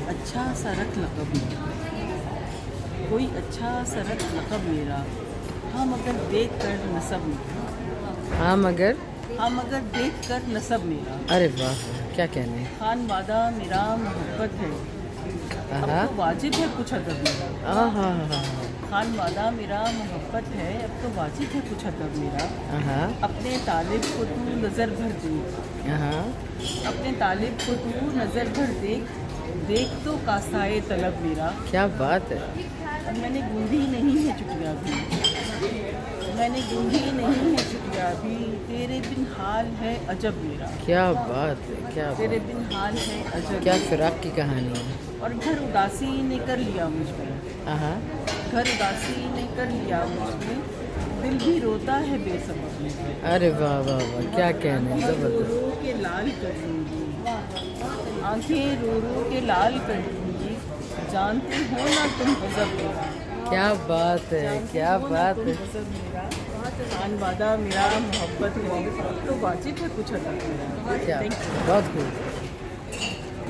अच्छा सा रख लक़ब मेरा, कोई अच्छा सा रख लक़ब मेरा, हाँ मगर देख कर नसब मेरा, हाँ मगर देख कर नसब मेरा। अरे वाह, क्या कहने। खान वादा मेरा मोहब्बत है, अब आहा तो वाजिब है कुछ अदब मेरा। आहा खान वादा मेरा मोहब्बत है, अब तो वाजिब है कुछ अदब मेरा। आहा अपने तालिब को तू नज़र भर देख, आहा अपने तालिब को तू नज़र भर देख, देख तो कासाए तलब मेरा। क्या बात है। और मैंने गूंजी नहीं है चुटिया भी, मैंने गूंजी नहीं है चुटिया भी, तेरे बिन हाल है अजब मेरा। क्या बात है, क्या तेरे बात। बिन हाल है अजब क्या मेरा। फिराक की कहानी है। और घर उदासी ने कर लिया मुझ में, आहा घर उदासी ने कर लिया मुझ में, दिल भी रोता है बेसबब में। अरे वाह वाह वाह, क्या कहने, रो जबरदस्त। रो के लाल कर दूंगी, आंखें रो रो के लाल कर दूंगी, जानते हो ना तुम गजब मेरा। क्या बात है, क्या जानते हो ना बात तुम है। गजब मेरा। खान वादा मेरा मोहब्बत है, तो वाजिब है कुछ अदा मेरा। क्या थैंक यू। बहुत खूब।